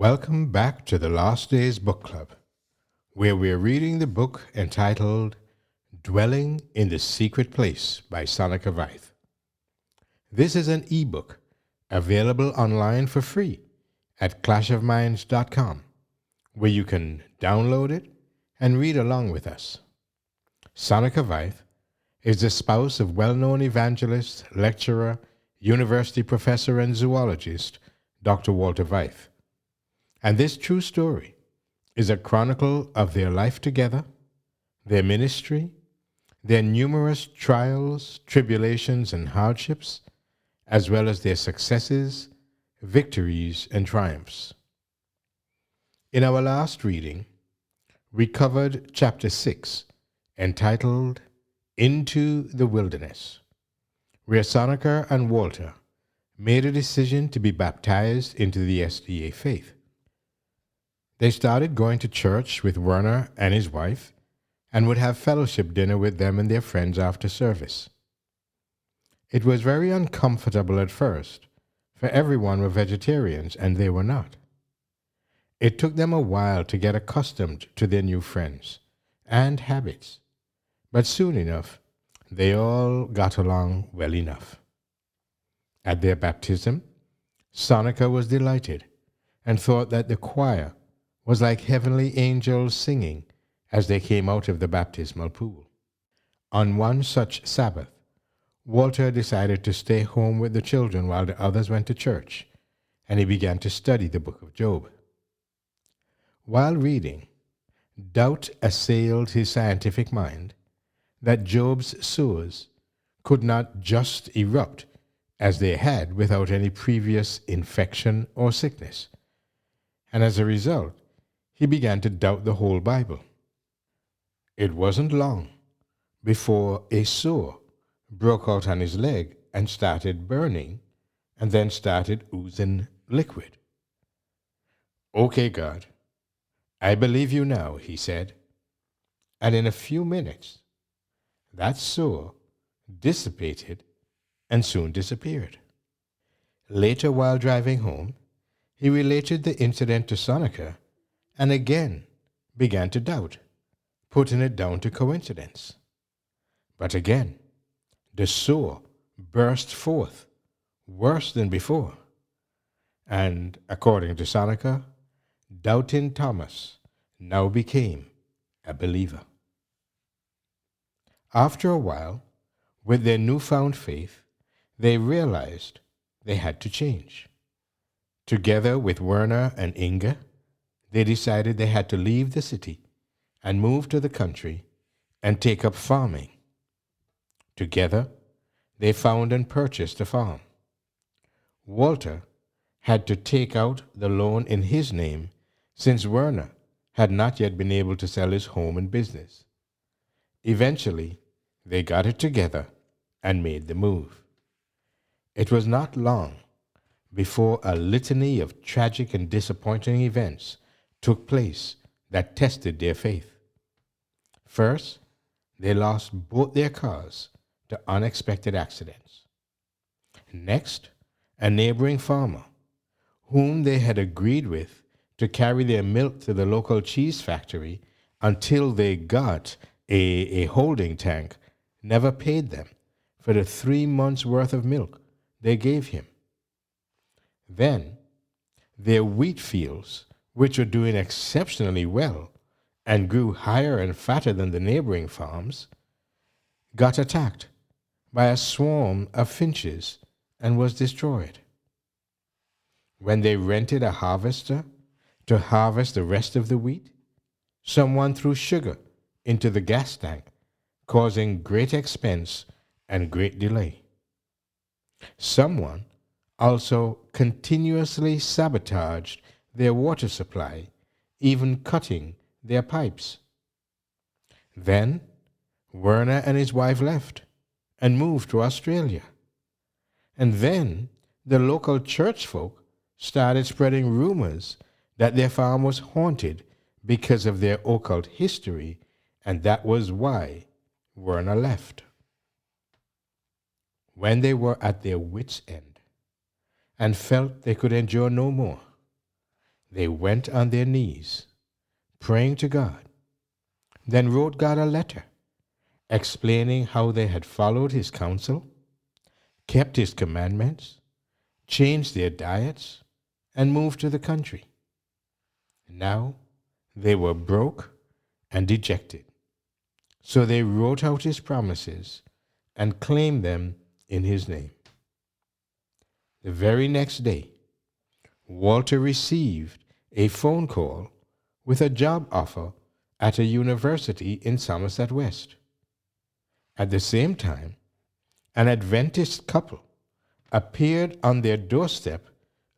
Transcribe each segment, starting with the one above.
Welcome back to the Last Days Book Club, where we're reading the book entitled Dwelling in the Secret Place by Sonica Veith. This is an ebook available online for free at clashofminds.com, where you can download it and read along with us. Sonica Veith is the spouse of well-known evangelist, lecturer, university professor, and zoologist Dr. Walter Veith. And this true story is a chronicle of their life together, their ministry, their numerous trials, tribulations, and hardships, as well as their successes, victories, and triumphs. In our last reading, we covered chapter 6, entitled Into the Wilderness, where Sonica and Walter made a decision to be baptized into the SDA faith. They started going to church with Werner and his wife and would have fellowship dinner with them and their friends after service. It was very uncomfortable at first, for everyone were vegetarians and they were not. It took them a while to get accustomed to their new friends and habits, but soon enough they all got along well enough. At their baptism, Sonica was delighted and thought that the choir was like heavenly angels singing as they came out of the baptismal pool. On one such Sabbath, Walter decided to stay home with the children while the others went to church, and he began to study the book of Job. While reading, doubt assailed his scientific mind that Job's sores could not just erupt as they had without any previous infection or sickness, and as a result, he began to doubt the whole Bible. It wasn't long before a sore broke out on his leg and started burning, and then started oozing liquid. "Okay, God, I believe you now," he said, and in a few minutes, that sore dissipated and soon disappeared. Later, while driving home, he related the incident to Sonica and again began to doubt, putting it down to coincidence. But again, the sore burst forth, worse than before, and, according to Sonica, doubting Thomas now became a believer. After a while, with their newfound faith, they realized they had to change. Together with Werner and Inge, they decided they had to leave the city and move to the country and take up farming. Together, they found and purchased a farm. Walter had to take out the loan in his name since Werner had not yet been able to sell his home and business. Eventually, they got it together and made the move. It was not long before a litany of tragic and disappointing events took place that tested their faith. First, they lost both their cars to unexpected accidents. Next, a neighboring farmer, whom they had agreed with to carry their milk to the local cheese factory until they got a holding tank, never paid them for the 3 months' worth of milk they gave him. Then, their wheat fields, which were doing exceptionally well and grew higher and fatter than the neighboring farms, got attacked by a swarm of finches and was destroyed. When they rented a harvester to harvest the rest of the wheat, someone threw sugar into the gas tank, causing great expense and great delay. Someone also continuously sabotaged their water supply, even cutting their pipes. Then Werner and his wife left and moved to Australia. And then the local church folk started spreading rumors that their farm was haunted because of their occult history, and that was why Werner left. When they were at their wits' end and felt they could endure no more, They went on their knees, praying to God, then wrote God a letter explaining how they had followed his counsel, kept his commandments, changed their diets, and moved to the country. Now they were broke and dejected. So they wrote out his promises and claimed them in his name. The very next day, Walter received a phone call with a job offer at a university in Somerset West. At the same time, an Adventist couple appeared on their doorstep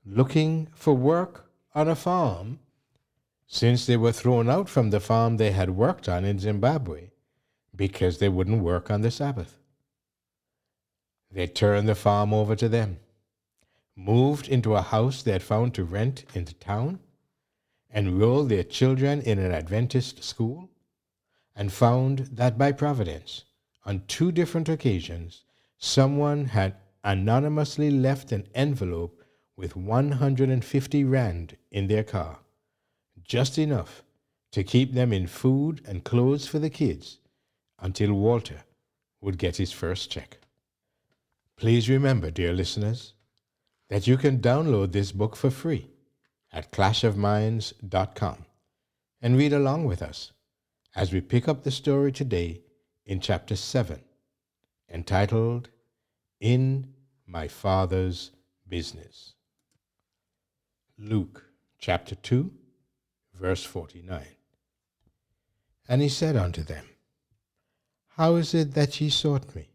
looking for work on a farm since they were thrown out from the farm they had worked on in Zimbabwe because they wouldn't work on the Sabbath. They turned the farm over to them, moved into a house they had found to rent in the town, enrolled their children in an Adventist school, and found that by providence, on 2 different occasions, someone had anonymously left an envelope with 150 rand in their car, just enough to keep them in food and clothes for the kids until Walter would get his first check. Please remember, dear listeners, that you can download this book for free at clashofminds.com and read along with us as we pick up the story today in chapter 7, entitled, In My Father's Business. Luke chapter 2, verse 49. And he said unto them, How is it that ye sought me?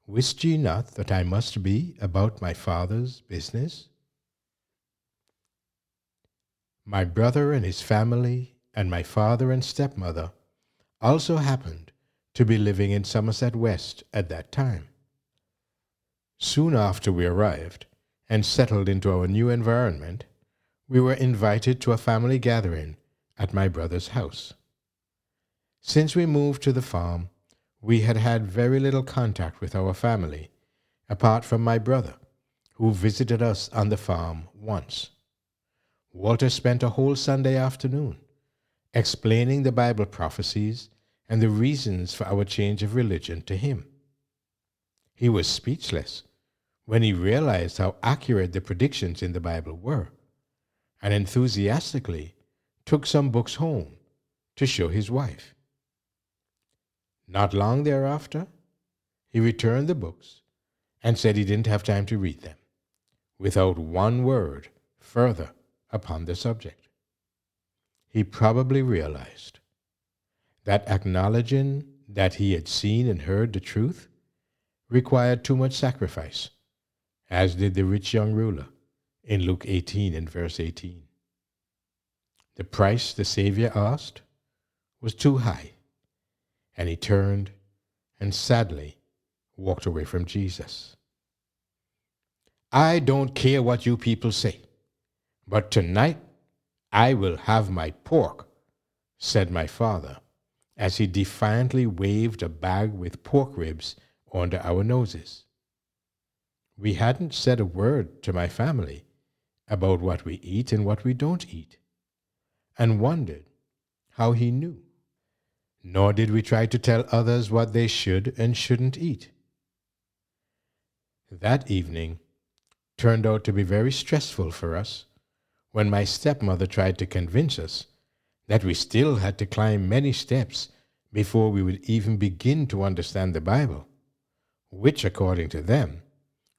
Wist ye not that I must be about my Father's business? My brother and his family, and my father and stepmother, also happened to be living in Somerset West at that time. Soon after we arrived and settled into our new environment, we were invited to a family gathering at my brother's house. Since we moved to the farm, we had had very little contact with our family, apart from my brother, who visited us on the farm once. Walter spent a whole Sunday afternoon explaining the Bible prophecies and the reasons for our change of religion to him. He was speechless when he realized how accurate the predictions in the Bible were, and enthusiastically took some books home to show his wife. Not long thereafter, he returned the books and said he didn't have time to read them, without one word further upon the subject. He probably realized that acknowledging that he had seen and heard the truth required too much sacrifice, as did the rich young ruler in Luke 18 and verse 18. The price the Savior asked was too high, and he turned and sadly walked away from Jesus. I don't care what you people say, but tonight I will have my pork, said my father, as he defiantly waved a bag with pork ribs under our noses. We hadn't said a word to my family about what we eat and what we don't eat, and wondered how he knew. Nor did we try to tell others what they should and shouldn't eat. That evening turned out to be very stressful for us when my stepmother tried to convince us that we still had to climb many steps before we would even begin to understand the Bible, which, according to them,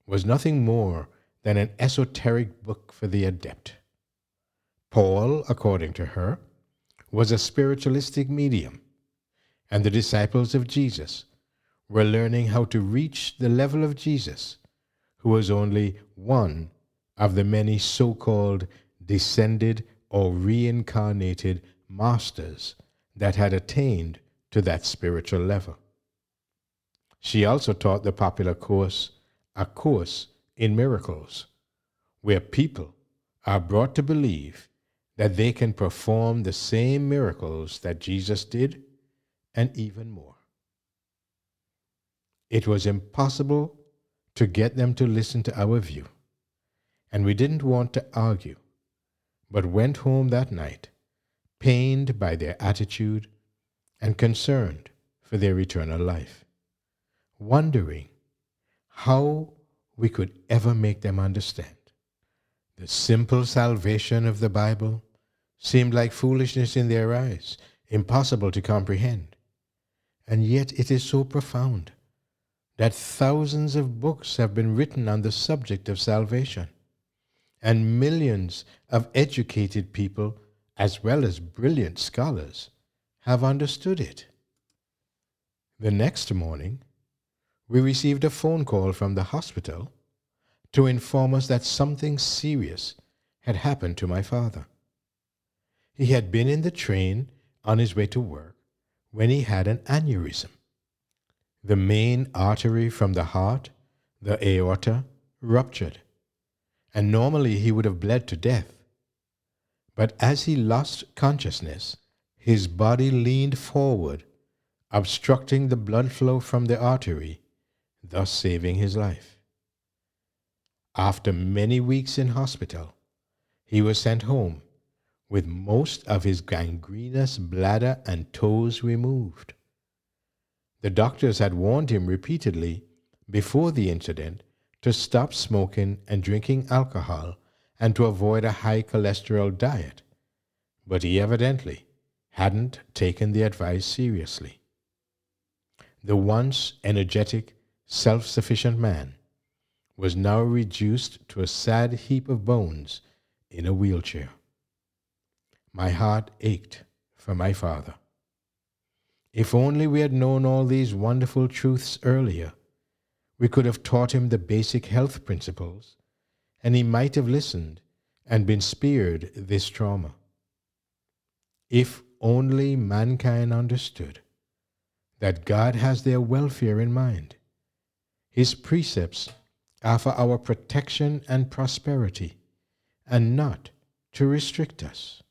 was nothing more than an esoteric book for the adept. Paul, according to her, was a spiritualistic medium, and the disciples of Jesus were learning how to reach the level of Jesus, who was only one of the many so-called descended or reincarnated masters that had attained to that spiritual level. She also taught the popular course, A Course in Miracles, where people are brought to believe that they can perform the same miracles that Jesus did, and even more. It was impossible to get them to listen to our view, and we didn't want to argue, but went home that night, pained by their attitude and concerned for their eternal life, wondering how we could ever make them understand. The simple salvation of the Bible seemed like foolishness in their eyes, impossible to comprehend. And yet it is so profound that thousands of books have been written on the subject of salvation, and millions of educated people, as well as brilliant scholars, have understood it. The next morning, we received a phone call from the hospital to inform us that something serious had happened to my father. He had been in the train on his way to work when he had an aneurysm. The main artery from the heart, the aorta, ruptured, and normally he would have bled to death. But as he lost consciousness, his body leaned forward, obstructing the blood flow from the artery, thus saving his life. After many weeks in hospital, he was sent home with most of his gangrenous bladder and toes removed. The doctors had warned him repeatedly before the incident to stop smoking and drinking alcohol and to avoid a high cholesterol diet, but he evidently hadn't taken the advice seriously. The once energetic, self-sufficient man was now reduced to a sad heap of bones in a wheelchair. My heart ached for my father. If only we had known all these wonderful truths earlier, we could have taught him the basic health principles, and he might have listened and been spared this trauma. If only mankind understood that God has their welfare in mind. His precepts are for our protection and prosperity, and not to restrict us.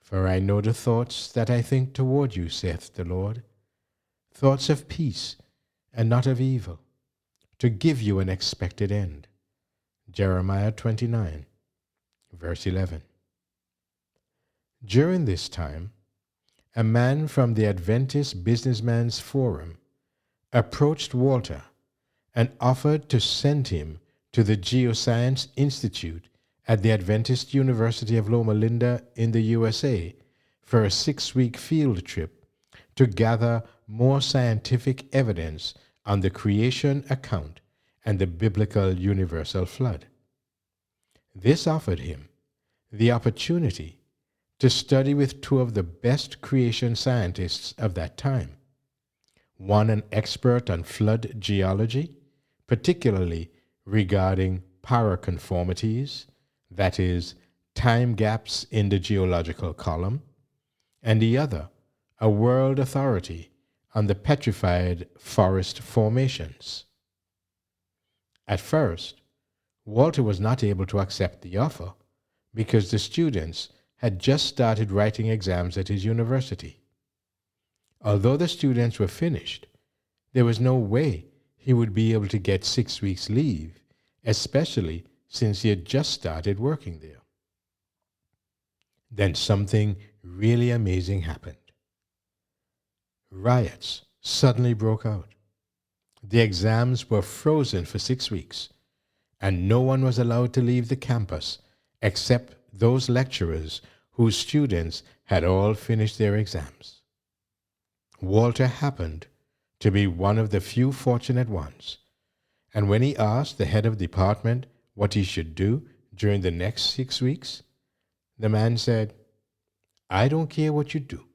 For I know the thoughts that I think toward you, saith the Lord, thoughts of peace and not of evil, to give you an expected end. Jeremiah 29, verse 11. During this time, a man from the Adventist Businessman's Forum approached Walter and offered to send him to the Geoscience Institute at the Adventist University of Loma Linda in the USA for a 6-week field trip to gather more scientific evidence on the creation account and the biblical universal flood. This offered him the opportunity to study with 2 of the best creation scientists of that time, one an expert on flood geology, particularly regarding paraconformities, that is, time gaps in the geological column, and the other a world authority on the petrified forest formations. At first, Walter was not able to accept the offer because the students had just started writing exams at his university. Although the students were finished, there was no way he would be able to get 6 weeks leave, especially since he had just started working there. Then something really amazing happened. Riots suddenly broke out. The exams were frozen for 6 weeks, and no one was allowed to leave the campus except those lecturers whose students had all finished their exams. Walter happened to be one of the few fortunate ones, and when he asked the head of department what he should do during the next 6 weeks, the man said, "I don't care what you do.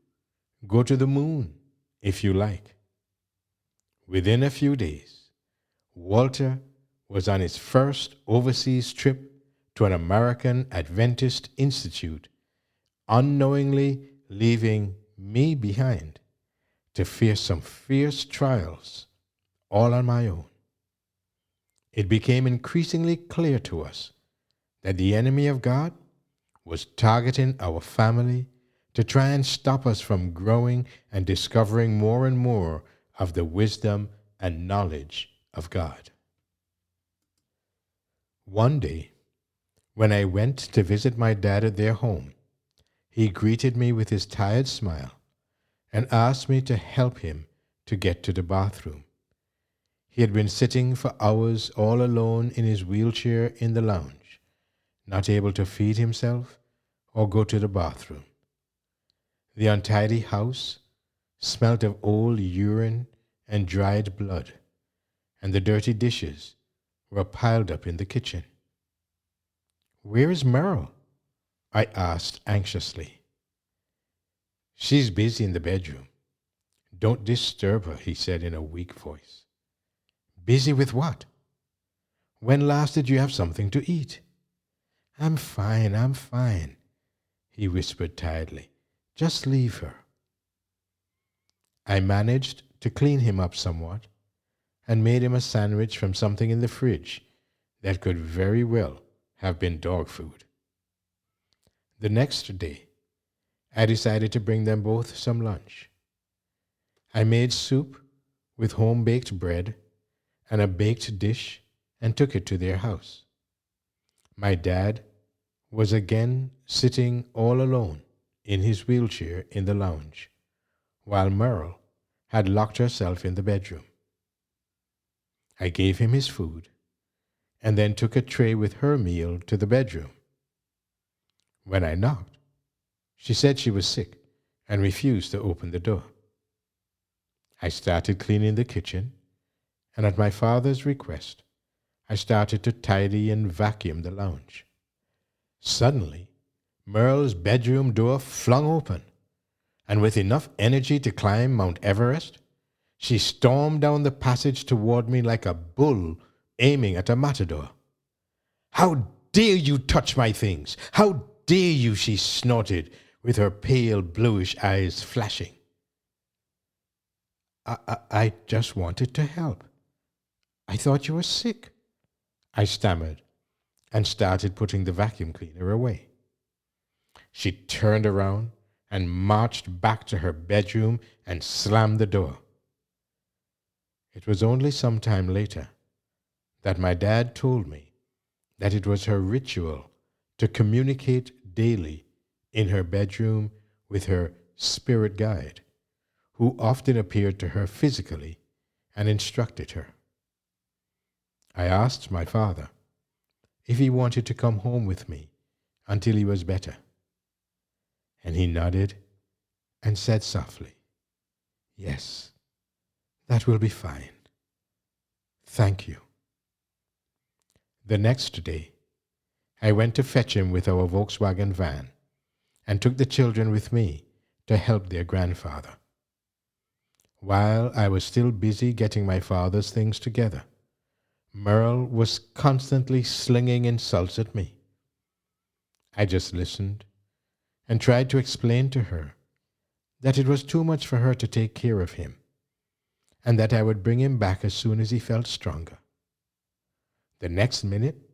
Go to the moon if you like." Within a few days, Walter was on his first overseas trip to an American Adventist institute, unknowingly leaving me behind to face some fierce trials all on my own. It became increasingly clear to us that the enemy of God was targeting our family to try and stop us from growing and discovering more and more of the wisdom and knowledge of God. One day, When I went to visit my dad at their home, he greeted me with his tired smile and asked me to help him to get to the bathroom. He had been sitting for hours all alone in his wheelchair in the lounge, not able to feed himself or go to the bathroom. The untidy house smelt of old urine and dried blood, and the dirty dishes were piled up in the kitchen. "Where is Merle?" I asked anxiously. "She's busy in the bedroom. Don't disturb her," he said in a weak voice. "Busy with what?" "When last did you have something to eat?" I'm fine, he whispered tiredly. "Just leave her." I managed to clean him up somewhat and made him a sandwich from something in the fridge that could very well have been dog food. The next day, I decided to bring them both some lunch. I made soup with home-baked bread and a baked dish and took it to their house. My dad was again sitting all alone in his wheelchair in the lounge, while Merle had locked herself in the bedroom. I gave him his food and then took a tray with her meal to the bedroom. When I knocked, she said she was sick and refused to open the door. I started cleaning the kitchen, and at my father's request, I started to tidy and vacuum the lounge. Suddenly, Merle's bedroom door flung open, and with enough energy to climb Mount Everest, she stormed down the passage toward me like a bull aiming at a matador. "How dare you touch my things? How dare you?" she snorted, with her pale bluish eyes flashing. I just wanted to help. I thought you were sick," I stammered, and started putting the vacuum cleaner away. She turned around and marched back to her bedroom and slammed the door. It was only some time later that my dad told me that it was her ritual to communicate daily in her bedroom with her spirit guide, who often appeared to her physically and instructed her. I asked my father if he wanted to come home with me until he was better, and he nodded and said softly, "Yes, that will be fine. Thank you." The next day, I went to fetch him with our Volkswagen van and took the children with me to help their grandfather. While I was still busy getting my father's things together, Merle was constantly slinging insults at me. I just listened and tried to explain to her that it was too much for her to take care of him, and that I would bring him back as soon as he felt stronger. The next minute,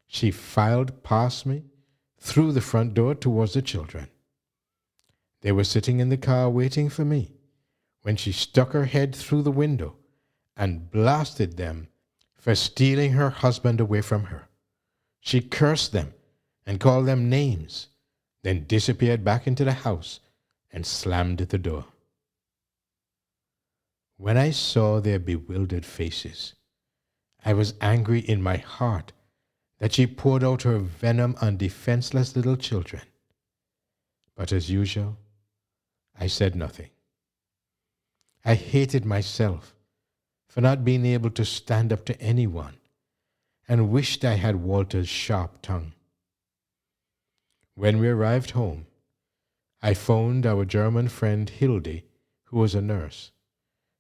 she filed past me through the front door towards the children. They were sitting in the car waiting for me when she stuck her head through the window and blasted them for stealing her husband away from her. She cursed them and called them names, then disappeared back into the house and slammed the door. When I saw their bewildered faces, I was angry in my heart that she poured out her venom on defenseless little children. But as usual, I said nothing. I hated myself for not being able to stand up to anyone and wished I had Walter's sharp tongue. When we arrived home, I phoned our German friend Hilde, who was a nurse,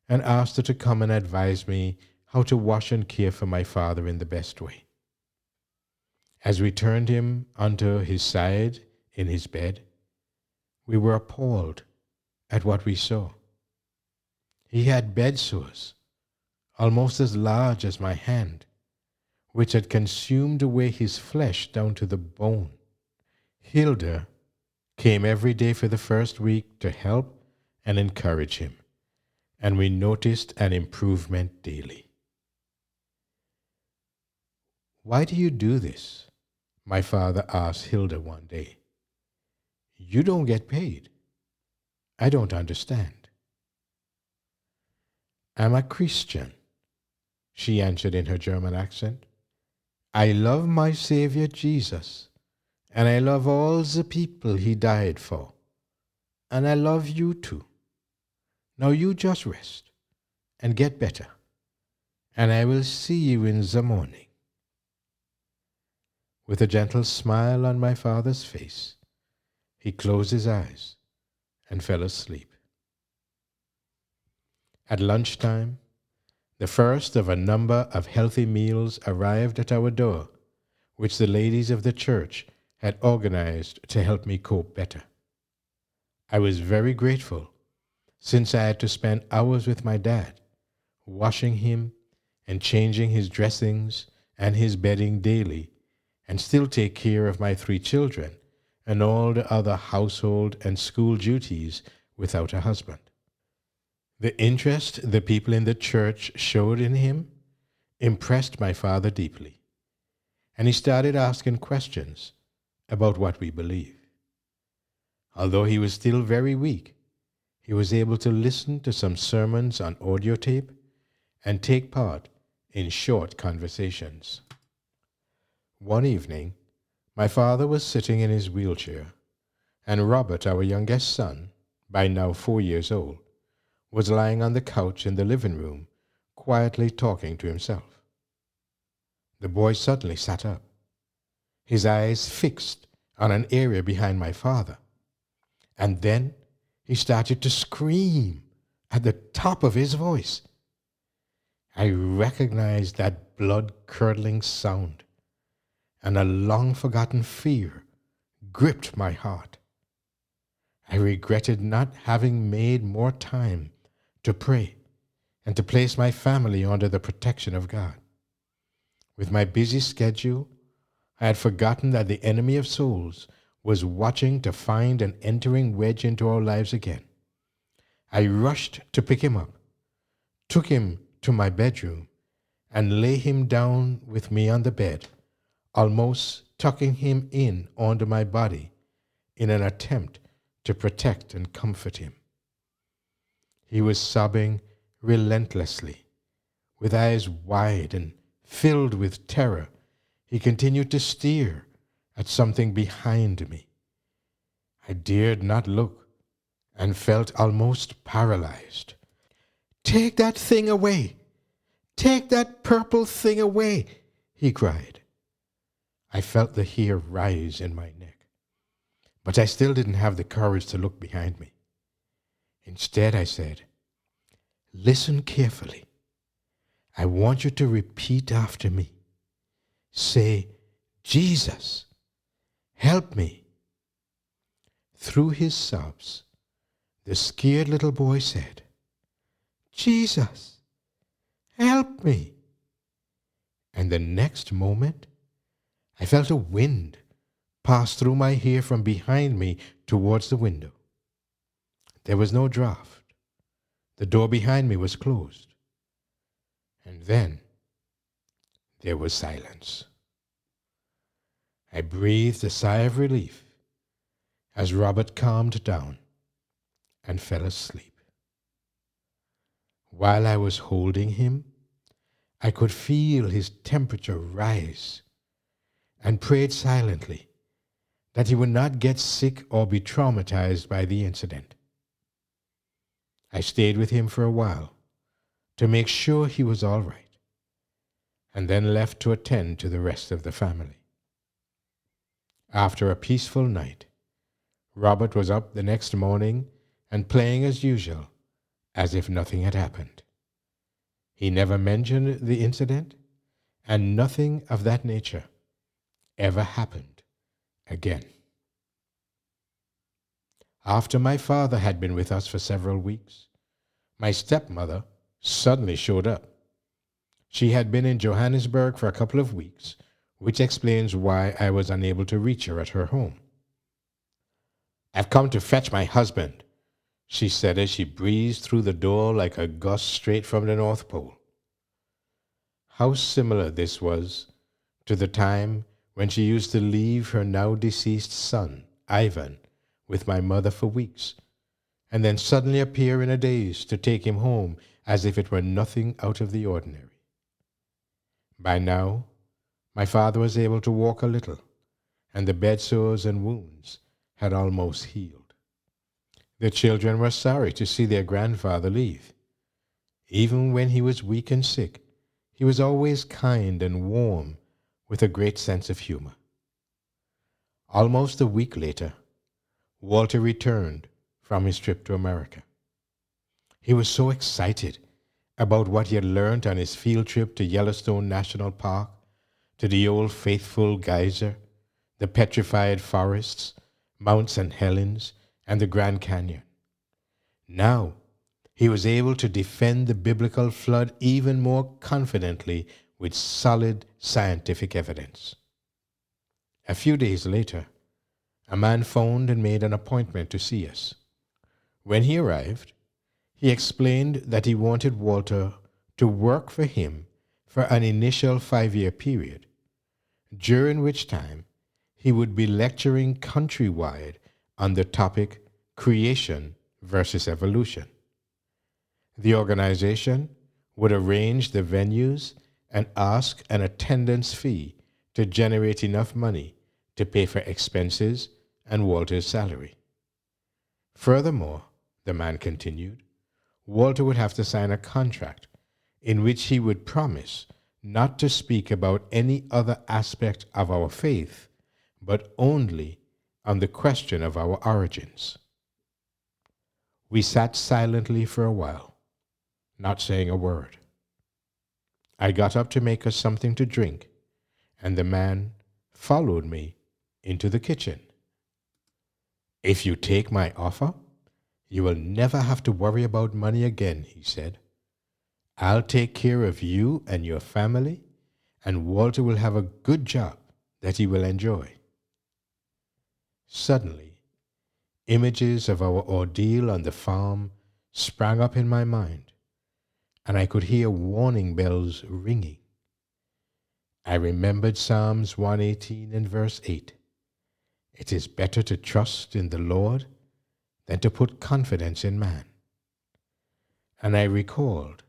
and asked her to come and advise me how to wash and care for my father in the best way. As we turned him onto his side in his bed, we were appalled at what we saw. He had bed sores, almost as large as my hand, which had consumed away his flesh down to the bone. Hilda came every day for the first week to help and encourage him, and we noticed an improvement daily. "Why do you do this?" my father asked Hilda one day. "You don't get paid. I don't understand." "I'm a Christian," she answered in her German accent. "I love my Savior Jesus, and I love all the people he died for, and I love you too. Now you just rest and get better, and I will see you in the morning." With a gentle smile on my father's face, he closed his eyes and fell asleep. At lunchtime, the first of a number of healthy meals arrived at our door, which the ladies of the church had organized to help me cope better. I was very grateful, since I had to spend hours with my dad, washing him and changing his dressings and his bedding daily, and still take care of my 3 children and all the other household and school duties without a husband. The interest the people in the church showed in him impressed my father deeply, and he started asking questions about what we believe. Although he was still very weak, he was able to listen to some sermons on audio tape and take part in short conversations. One evening, my father was sitting in his wheelchair, and Robert, our youngest son, by now 4 years old, was lying on the couch in the living room, quietly talking to himself. The boy suddenly sat up, his eyes fixed on an area behind my father, and then he started to scream at the top of his voice. I recognized that blood-curdling sound, and a long-forgotten fear gripped my heart. I regretted not having made more time to pray and to place my family under the protection of God. With my busy schedule, I had forgotten that the enemy of souls was watching to find an entering wedge into our lives again. I rushed to pick him up, took him to my bedroom, and lay him down with me on the bed, almost tucking him in under my body in an attempt to protect and comfort him. He was sobbing relentlessly. With eyes wide and filled with terror, he continued to stare at something behind me. I dared not look and felt almost paralyzed. "Take that thing away! Take that purple thing away!" he cried. I felt the hair rise in my neck, but I still didn't have the courage to look behind me. Instead, I said, "Listen carefully. I want you to repeat after me. Say, 'Jesus, help me.'" Through his sobs, the scared little boy said, "Jesus, help me." And the next moment, I felt a wind pass through my hair from behind me towards the window. There was no draft. The door behind me was closed. And then there was silence. I breathed a sigh of relief as Robert calmed down and fell asleep. While I was holding him, I could feel his temperature rise, and prayed silently that he would not get sick or be traumatized by the incident. I stayed with him for a while to make sure he was all right, and then left to attend to the rest of the family. After a peaceful night, Robert was up the next morning and playing as usual, as if nothing had happened. He never mentioned the incident, and nothing of that nature ever happened again. After my father had been with us for several weeks, my stepmother suddenly showed up. She had been in Johannesburg for a couple of weeks, which explains why I was unable to reach her at her home. "I've come to fetch my husband," she said as she breezed through the door like a gust straight from the North Pole. How similar this was to the time when she used to leave her now deceased son, Ivan, with my mother for weeks, and then suddenly appear in a daze to take him home as if it were nothing out of the ordinary. By now, my father was able to walk a little, and the bed sores and wounds had almost healed. The children were sorry to see their grandfather leave. Even when he was weak and sick, he was always kind and warm with a great sense of humor. Almost a week later, Walter returned from his trip to America. He was so excited about what he had learned on his field trip to Yellowstone National Park, to the Old Faithful Geyser, the petrified forests, Mount St. Helens, and the Grand Canyon. Now, he was able to defend the biblical flood even more confidently with solid scientific evidence. A few days later, a man phoned and made an appointment to see us. When he arrived, he explained that he wanted Walter to work for him for an initial 5-year period, during which time he would be lecturing countrywide on the topic creation versus evolution. The organization would arrange the venues and ask an attendance fee to generate enough money to pay for expenses and Walter's salary. Furthermore, the man continued, Walter would have to sign a contract in which he would promise not to speak about any other aspect of our faith, but only on the question of our origins. We sat silently for a while, not saying a word. I got up to make us something to drink, and the man followed me into the kitchen. "If you take my offer, you will never have to worry about money again," he said. "I'll take care of you and your family, and Walter will have a good job that he will enjoy." Suddenly, images of our ordeal on the farm sprang up in my mind, and I could hear warning bells ringing. I remembered Psalms 118 and verse 8. It is better to trust in the Lord than to put confidence in man. And I recalled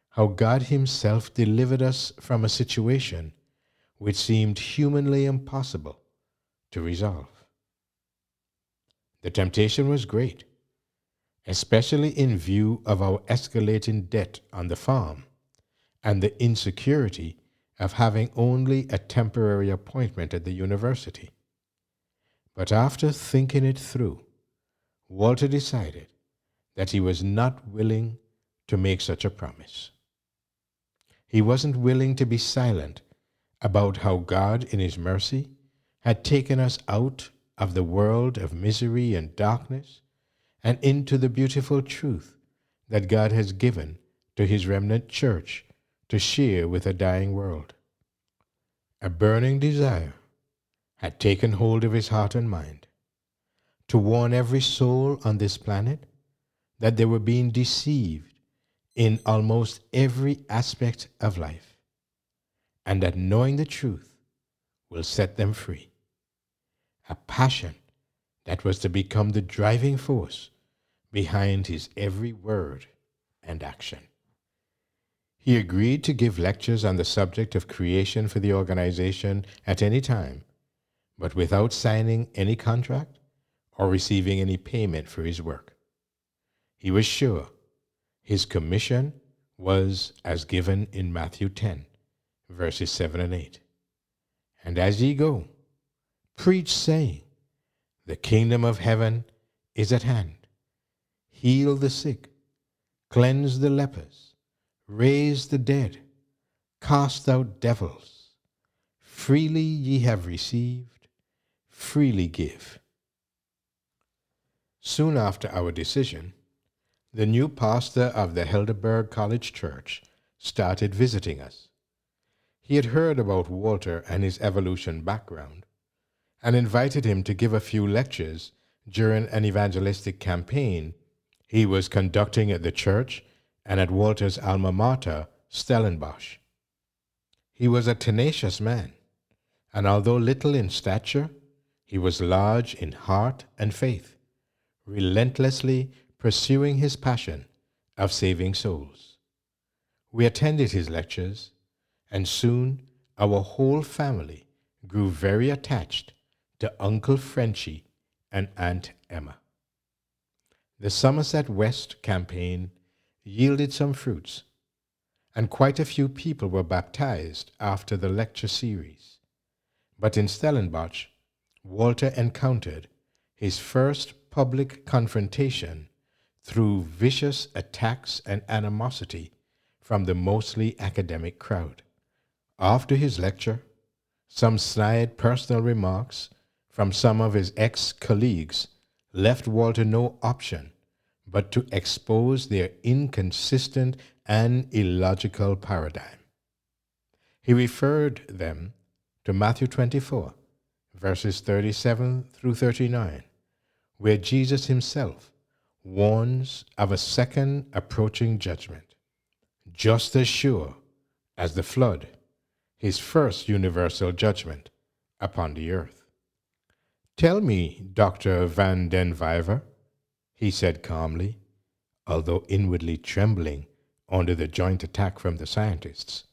how God himself delivered us from a situation which seemed humanly impossible to resolve. The temptation was great, especially in view of our escalating debt on the farm and the insecurity of having only a temporary appointment at the university. But after thinking it through, Walter decided that he was not willing to make such a promise. He wasn't willing to be silent about how God, in his mercy, had taken us out of the world of misery and darkness and into the beautiful truth that God has given to his remnant church to share with a dying world. A burning desire had taken hold of his heart and mind to warn every soul on this planet that they were being deceived in almost every aspect of life, and that knowing the truth will set them free. A passion that was to become the driving force behind his every word and action. He agreed to give lectures on the subject of creation for the organization at any time, but without signing any contract or receiving any payment for his work. He was sure his commission was as given in Matthew 10, verses 7 and 8. "And as ye go, preach, saying, the kingdom of heaven is at hand. Heal the sick, cleanse the lepers, raise the dead, cast out devils. Freely ye have received, freely give." Soon after our decision, the new pastor of the Heidelberg College Church started visiting us. He had heard about Walter and his evolution background, and invited him to give a few lectures during an evangelistic campaign he was conducting at the church and at Walter's alma mater, Stellenbosch. He was a tenacious man, and although little in stature, he was large in heart and faith, relentlessly pursuing his passion of saving souls. We attended his lectures, and soon our whole family grew very attached to Uncle Frenchy and Aunt Emma. The Somerset West campaign yielded some fruits, and quite a few people were baptized after the lecture series. But in Stellenbosch, Walter encountered his first public confrontation through vicious attacks and animosity from the mostly academic crowd. After his lecture, some snide personal remarks from some of his ex-colleagues left Walter no option but to expose their inconsistent and illogical paradigm. He referred them to Matthew 24, verses 37 through 39, where Jesus himself warns of a second approaching judgment, just as sure as the flood, his first universal judgment upon the earth. "Tell me, Dr. Van den Viver," he said calmly, although inwardly trembling under the joint attack from the scientists,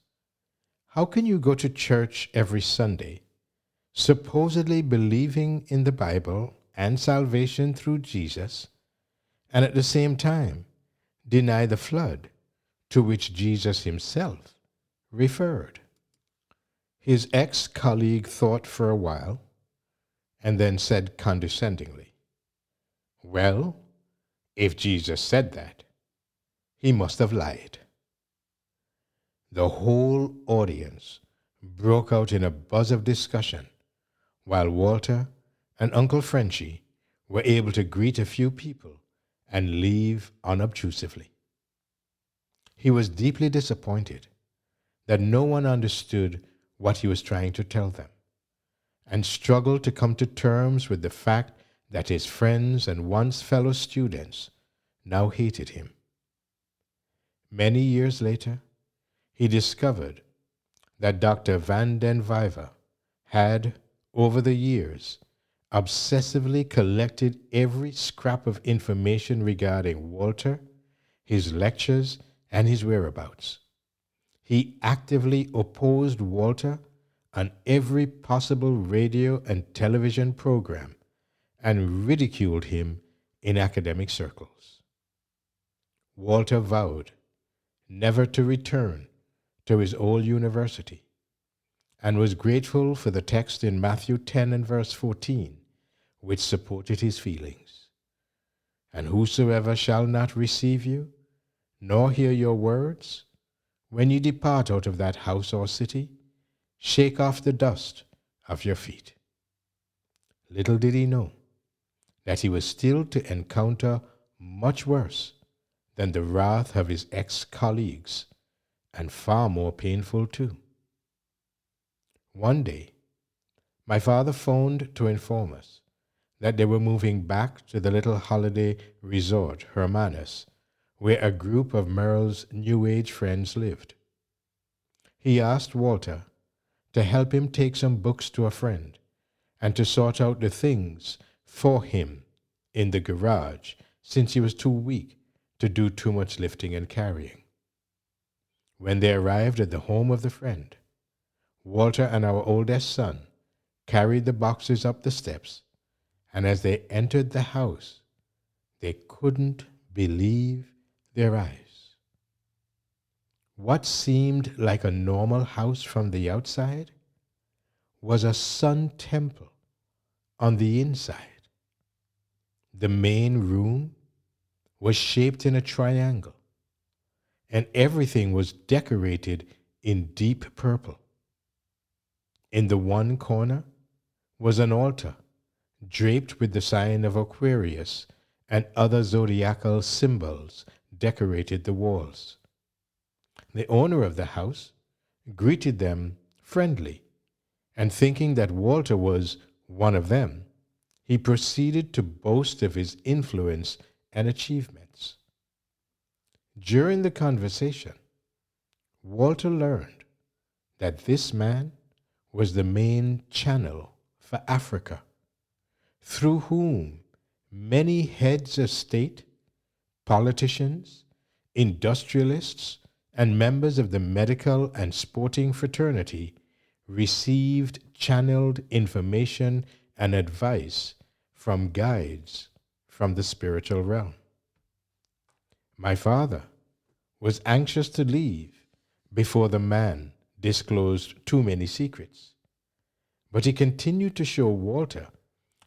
"how can you go to church every Sunday, supposedly believing in the Bible and salvation through Jesus, and at the same time deny the flood to which Jesus himself referred?" His ex-colleague thought for a while and then said condescendingly, "Well, if Jesus said that, he must have lied." The whole audience broke out in a buzz of discussion, while Walter and Uncle Frenchy were able to greet a few people and leave unobtrusively. He was deeply disappointed that no one understood what he was trying to tell them, and struggled to come to terms with the fact that his friends and once fellow students now hated him. Many years later, he discovered that Dr. Van den Viver had, over the years, obsessively collected every scrap of information regarding Walter, his lectures, and his whereabouts. He actively opposed Walter on every possible radio and television program and ridiculed him in academic circles. Walter vowed never to return to his old university and was grateful for the text in Matthew 10 and verse 14, which supported his feelings. "And whosoever shall not receive you, nor hear your words, when you depart out of that house or city, shake off the dust of your feet." Little did he know that he was still to encounter much worse than the wrath of his ex-colleagues, and far more painful too. One day, my father phoned to inform us that they were moving back to the little holiday resort, Hermanus, where a group of Merle's New Age friends lived. He asked Walter to help him take some books to a friend and to sort out the things for him in the garage, since he was too weak to do too much lifting and carrying. When they arrived at the home of the friend, Walter and our oldest son carried the boxes up the steps, and as they entered the house, they couldn't believe their eyes. What seemed like a normal house from the outside was a sun temple on the inside. The main room was shaped in a triangle, and everything was decorated in deep purple. In the one corner was an altar draped with the sign of Aquarius, and other zodiacal symbols decorated the walls. The owner of the house greeted them friendly, and thinking that Walter was one of them, he proceeded to boast of his influence and achievements. During the conversation, Walter learned that this man was the main channel for Africa, through whom many heads of state, politicians, industrialists, and members of the medical and sporting fraternity received channeled information and advice from guides from the spiritual realm. My father was anxious to leave before the man disclosed too many secrets, but he continued to show Walter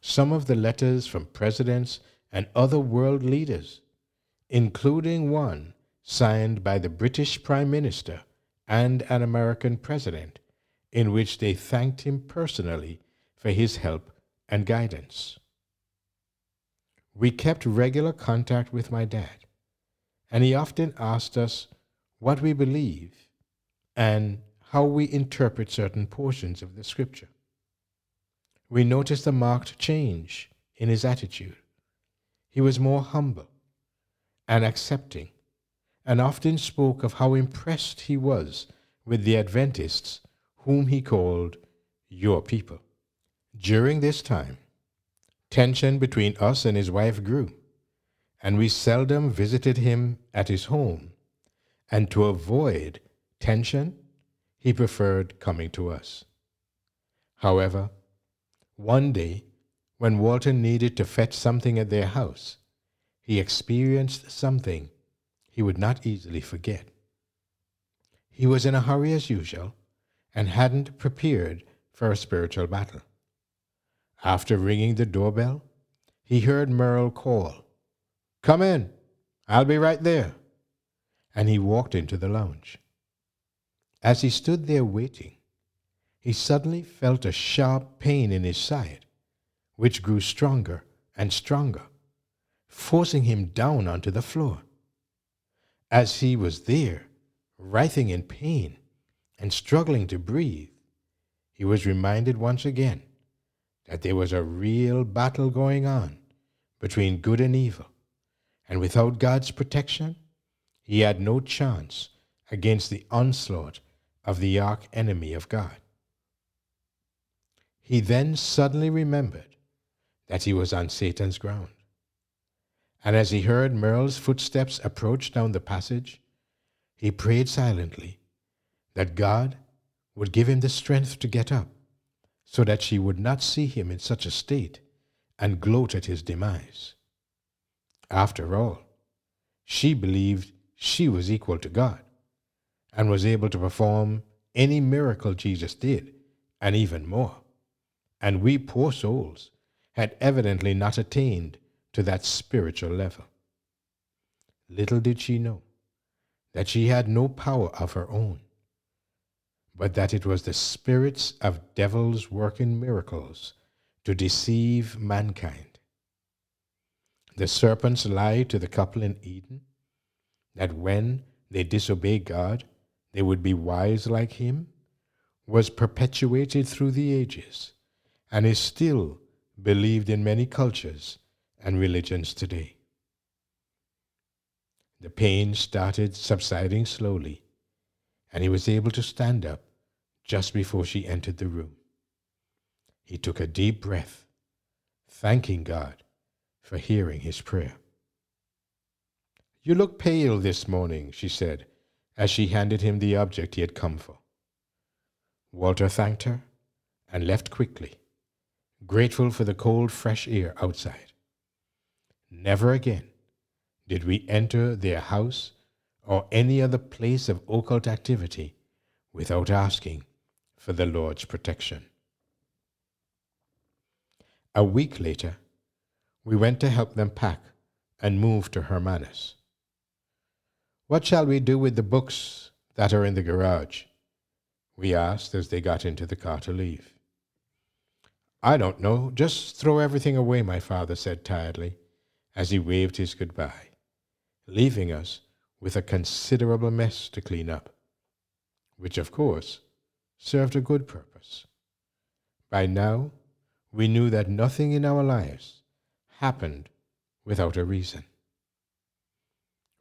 some of the letters from presidents and other world leaders, including one signed by the British Prime Minister and an American president, in which they thanked him personally for his help and guidance. We kept regular contact with my dad, and he often asked us what we believe and how we interpret certain portions of the scripture. We noticed a marked change in his attitude. He was more humble and accepting, and often spoke of how impressed he was with the Adventists, whom he called your people. During this time, tension between us and his wife grew, and we seldom visited him at his home, and to avoid tension, he preferred coming to us. However, one day, when Walter needed to fetch something at their house, he experienced something he would not easily forget. He was in a hurry as usual and hadn't prepared for a spiritual battle. After ringing the doorbell, he heard Merle call, "Come in, I'll be right there," and he walked into the lounge. As he stood there waiting, he suddenly felt a sharp pain in his side, which grew stronger and stronger, forcing him down onto the floor. As he was there, writhing in pain and struggling to breathe, he was reminded once again that there was a real battle going on between good and evil, and without God's protection, he had no chance against the onslaught of the arch enemy of God. He then suddenly remembered that he was on Satan's ground. And as he heard Merle's footsteps approach down the passage, he prayed silently that God would give him the strength to get up, so that she would not see him in such a state and gloat at his demise. After all, she believed she was equal to God and was able to perform any miracle Jesus did, and even more. And we poor souls had evidently not attained to that spiritual level. Little did she know that she had no power of her own, but that it was the spirits of devils working miracles to deceive mankind. The serpent's lie to the couple in Eden, that when they disobey God, they would be wise like him, was perpetuated through the ages and is still believed in many cultures and religions today. The pain started subsiding slowly, and he was able to stand up just before she entered the room. He took a deep breath, thanking God for hearing his prayer. "You look pale this morning," she said, as she handed him the object he had come for. Walter thanked her and left quickly, grateful for the cold, fresh air outside. Never again did we enter their house or any other place of occult activity without asking for the Lord's protection. A week later, we went to help them pack and move to Hermanus. "What shall we do with the books that are in the garage?" we asked as they got into the car to leave. "I don't know. Just throw everything away," my father said tiredly as he waved his goodbye, leaving us with a considerable mess to clean up, which, of course, served a good purpose. By now, we knew that nothing in our lives happened without a reason.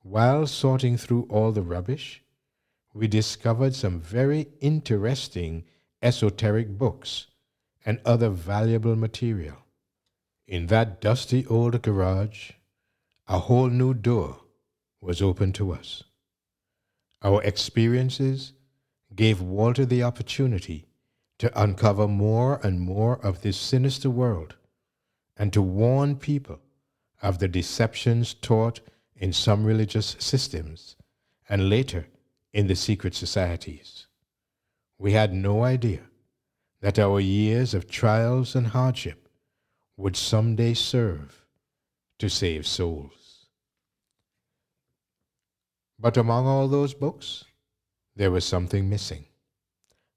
While sorting through all the rubbish, we discovered some very interesting esoteric books, and other valuable material. In that dusty old garage, a whole new door was open to us. Our experiences gave Walter the opportunity to uncover more and more of this sinister world and to warn people of the deceptions taught in some religious systems and later in the secret societies. We had no idea that our years of trials and hardship would someday serve to save souls. But among all those books, there was something missing: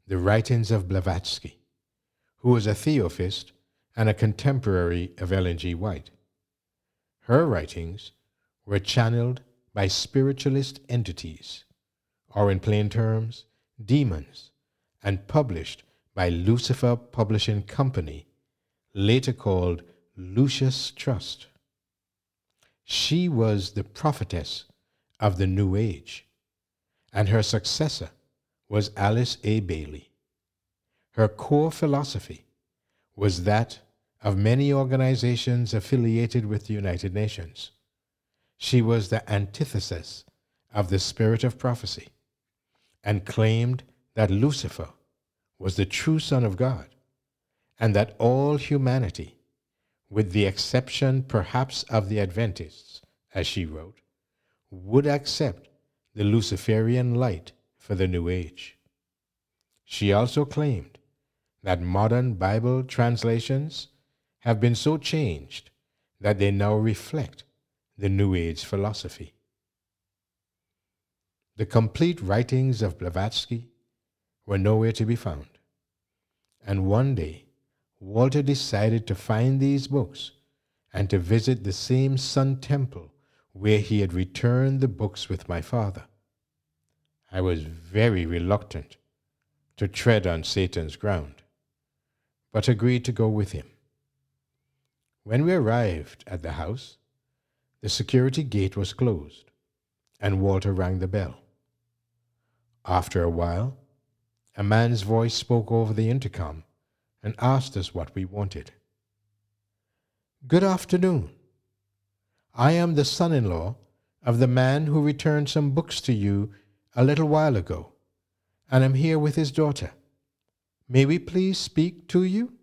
the writings of Blavatsky, who was a theosophist and a contemporary of Ellen G. White. Her writings were channeled by spiritualist entities, or in plain terms, demons, and published by Lucifer Publishing Company, later called Lucius Trust. She was the prophetess of the New Age, and her successor was Alice A. Bailey. Her core philosophy was that of many organizations affiliated with the United Nations. She was the antithesis of the spirit of prophecy and claimed that Lucifer was the true Son of God and that all humanity, with the exception perhaps of the Adventists, as she wrote, would accept the Luciferian light for the New Age. She also claimed that modern Bible translations have been so changed that they now reflect the New Age philosophy. The complete writings of Blavatsky were nowhere to be found, and one day Walter decided to find these books and to visit the same Sun Temple where he had returned the books with my father. I was very reluctant to tread on Satan's ground, but agreed to go with him. When we arrived at the house, the security gate was closed, and Walter rang the bell. After a while, a man's voice spoke over the intercom and asked us what we wanted. "Good afternoon. I am the son-in-law of the man who returned some books to you a little while ago, and I'm here with his daughter. May we please speak to you?"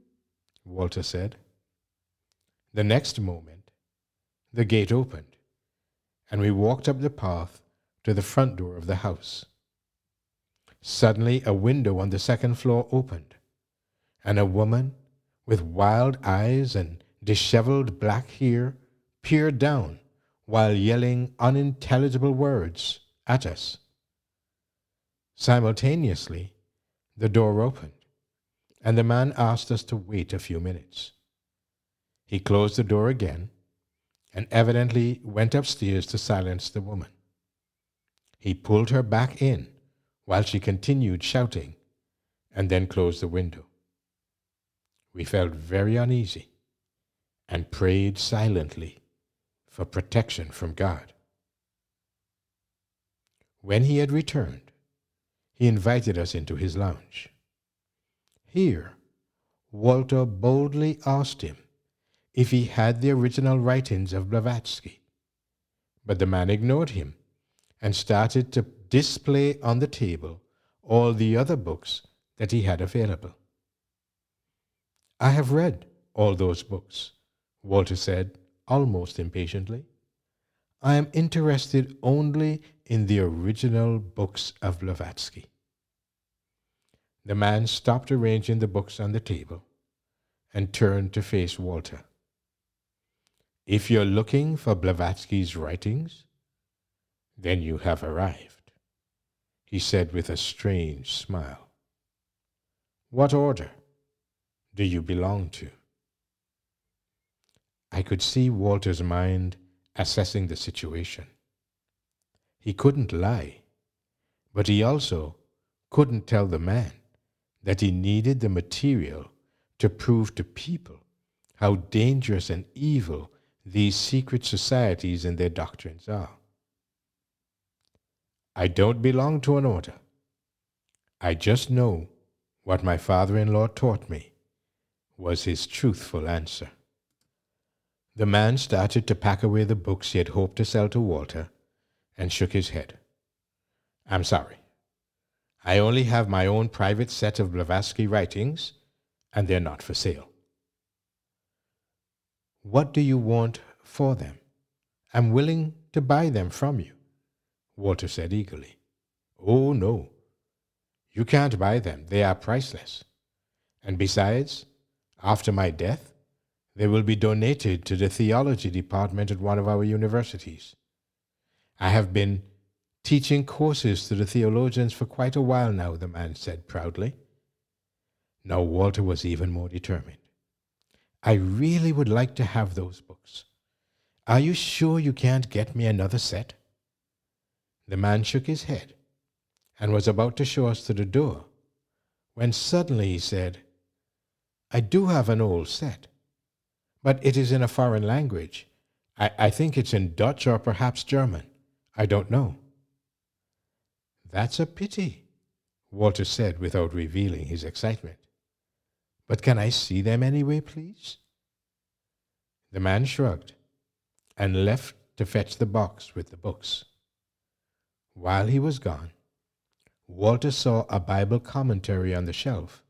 Walter said. The next moment, the gate opened, and we walked up the path to the front door of the house. Suddenly, a window on the second floor opened, and a woman with wild eyes and disheveled black hair peered down while yelling unintelligible words at us. Simultaneously, the door opened, and the man asked us to wait a few minutes. He closed the door again and evidently went upstairs to silence the woman. He pulled her back in while she continued shouting, and then closed the window. We felt very uneasy and prayed silently for protection from God. When he had returned, he invited us into his lounge. Here, Walter boldly asked him if he had the original writings of Blavatsky, but the man ignored him and started to display on the table all the other books that he had available. "I have read all those books," Walter said, almost impatiently. "I am interested only in the original books of Blavatsky." The man stopped arranging the books on the table and turned to face Walter. "If you're looking for Blavatsky's writings, then you have arrived," he said with a strange smile. "What order do you belong to?" I could see Walter's mind assessing the situation. He couldn't lie, but he also couldn't tell the man that he needed the material to prove to people how dangerous and evil these secret societies and their doctrines are. "I don't belong to an order. I just know What my father-in-law taught me, was his truthful answer. The man started to pack away the books he had hoped to sell to Walter and shook his head. I'm sorry. I only have my own private set of Blavatsky writings, and they're not for sale. What do you want for them? I'm willing to buy them from you, Walter said eagerly. Oh, no. You can't buy them. They are priceless. And besides, after my death, they will be donated to the theology department at one of our universities. I have been teaching courses to the theologians for quite a while now, the man said proudly. Now Walter was even more determined. I really would like to have those books. Are you sure you can't get me another set? The man shook his head and was about to show us to the door when suddenly he said, I do have an old set, but it is in a foreign language. I think it's in Dutch or perhaps German. I don't know. That's a pity, Walter said without revealing his excitement. But can I see them anyway, please? The man shrugged and left to fetch the box with the books. While he was gone, Walter saw a Bible commentary on the shelf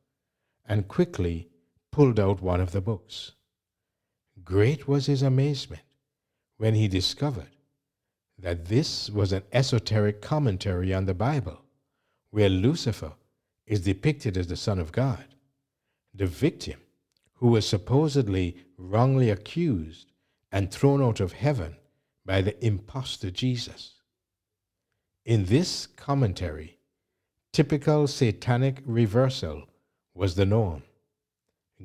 and quickly pulled out one of the books. Great was his amazement when he discovered that this was an esoteric commentary on the Bible, where Lucifer is depicted as the Son of God, the victim who was supposedly wrongly accused and thrown out of heaven by the impostor Jesus. In this commentary, typical satanic reversal was the norm.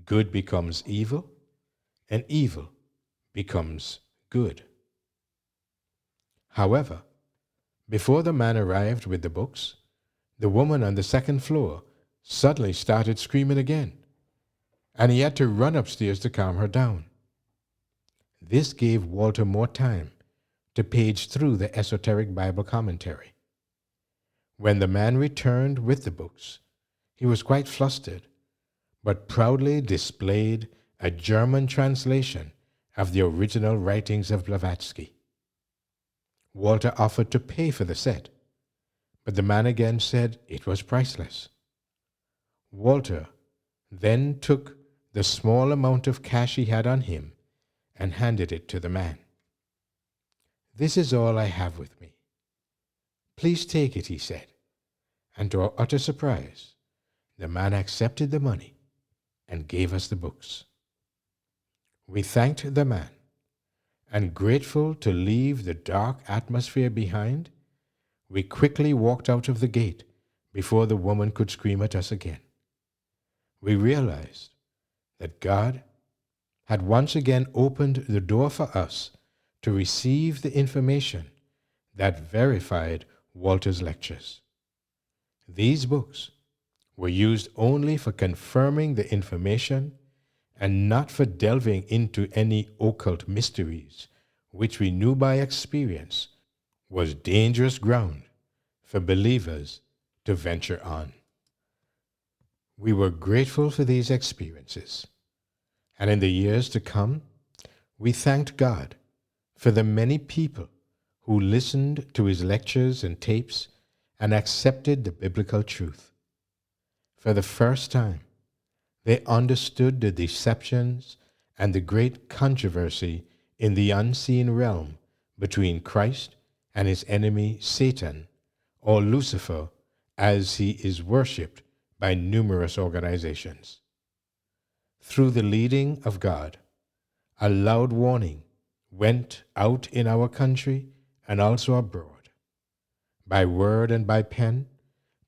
Good becomes evil, and evil becomes good. However, before the man arrived with the books, the woman on the second floor suddenly started screaming again, and he had to run upstairs to calm her down. This gave Walter more time to page through the esoteric Bible commentary. When the man returned with the books, he was quite flustered, but proudly displayed a German translation of the original writings of Blavatsky. Walter offered to pay for the set, but the man again said it was priceless. Walter then took the small amount of cash he had on him and handed it to the man. This is all I have with me. Please take it, he said, and to our utter surprise, the man accepted the money and gave us the books. We thanked the man, and grateful to leave the dark atmosphere behind, we quickly walked out of the gate before the woman could scream at us again. We realized that God had once again opened the door for us to receive the information that verified Walter's lectures. These books were used only for confirming the information and not for delving into any occult mysteries, which we knew by experience was dangerous ground for believers to venture on. We were grateful for these experiences, and in the years to come, we thanked God for the many people who listened to his lectures and tapes and accepted the biblical truth. For the first time, they understood the deceptions and the great controversy in the unseen realm between Christ and his enemy Satan, or Lucifer, as he is worshipped by numerous organizations. Through the leading of God, a loud warning went out in our country and also abroad. By word and by pen,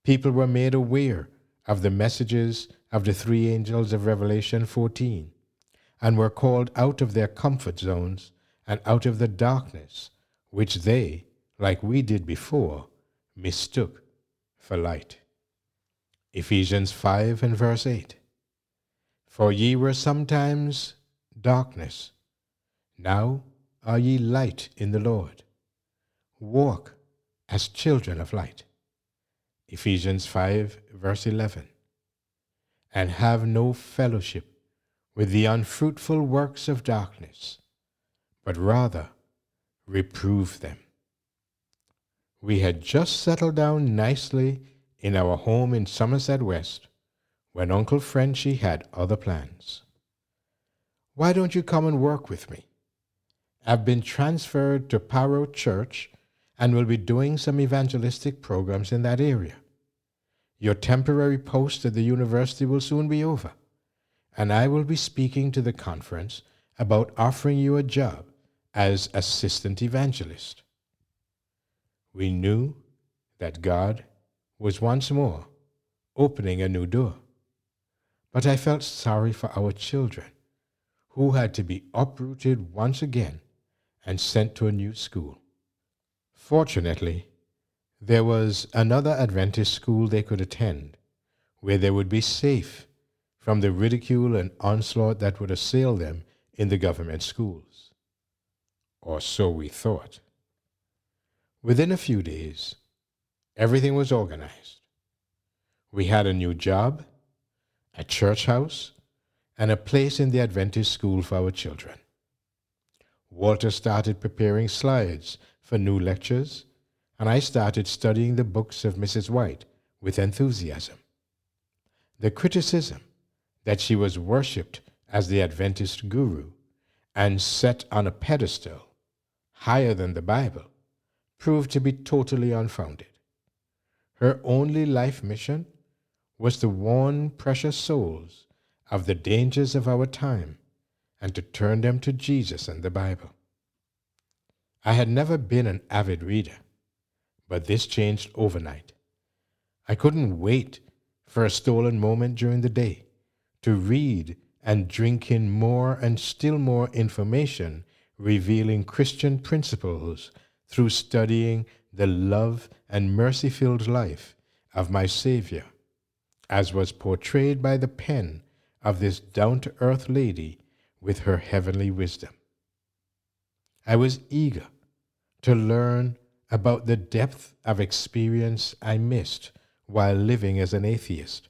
people were made aware of the messages of the three angels of Revelation 14, and were called out of their comfort zones and out of the darkness, which they, like we did before, mistook for light. Ephesians 5 and verse 8. For ye were sometimes darkness, now are ye light in the Lord. Walk as children of light. Ephesians 5 verse 11. and have no fellowship with the unfruitful works of darkness, but rather reprove them. We had just settled down nicely in our home in Somerset West when Uncle Frenchy had other plans. "Why don't you come and work with me? I've been transferred to Paro Church and will be doing some evangelistic programs in that area. Your temporary post at the university will soon be over, and I will be speaking to the conference about offering you a job as assistant evangelist." We knew that God was once more opening a new door, but I felt sorry for our children who had to be uprooted once again and sent to a new school. Fortunately, there was another Adventist school they could attend where they would be safe from the ridicule and onslaught that would assail them in the government schools. Or so we thought. Within a few days, everything was organized. We had a new job, a church house, and a place in the Adventist school for our children. Walter started preparing slides for new lectures, and I started studying the books of Mrs. White with enthusiasm. The criticism that she was worshipped as the Adventist guru and set on a pedestal higher than the Bible proved to be totally unfounded. Her only life mission was to warn precious souls of the dangers of our time and to turn them to Jesus and the Bible. I had never been an avid reader, but this changed overnight. I couldn't wait for a stolen moment during the day to read and drink in more and still more information revealing Christian principles through studying the love and mercy-filled life of my Savior, as was portrayed by the pen of this down-to-earth lady with her heavenly wisdom. I was eager to learn about the depth of experience I missed while living as an atheist,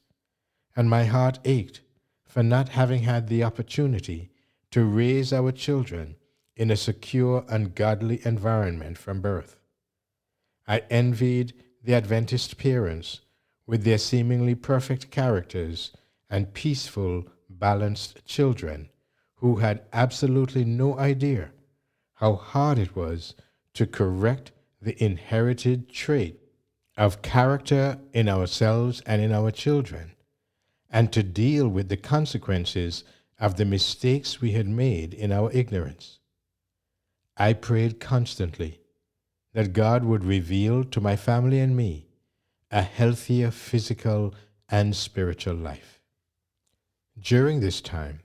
and my heart ached for not having had the opportunity to raise our children in a secure and godly environment from birth. I envied the Adventist parents with their seemingly perfect characters and peaceful, balanced children who had absolutely no idea how hard it was to correct the inherited trait of character in ourselves and in our children, and to deal with the consequences of the mistakes we had made in our ignorance. I prayed constantly that God would reveal to my family and me a healthier physical and spiritual life. During this time,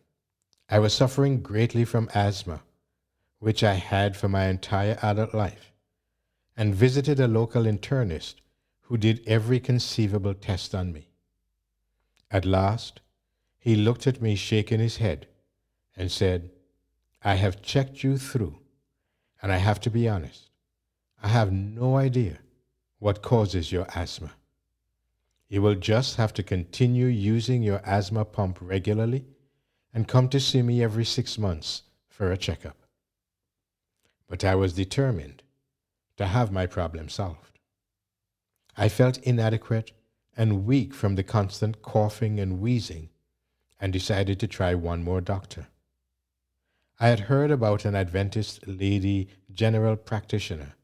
I was suffering greatly from asthma, which I had for my entire adult life, and visited a local internist who did every conceivable test on me. At last, he looked at me shaking his head and said, "I have checked you through, and I have to be honest. I have no idea what causes your asthma. You will just have to continue using your asthma pump regularly and come to see me every 6 months for a checkup." But I was determined to have my problem solved. I felt inadequate and weak from the constant coughing and wheezing and decided to try one more doctor. I had heard about an Adventist lady general practitioner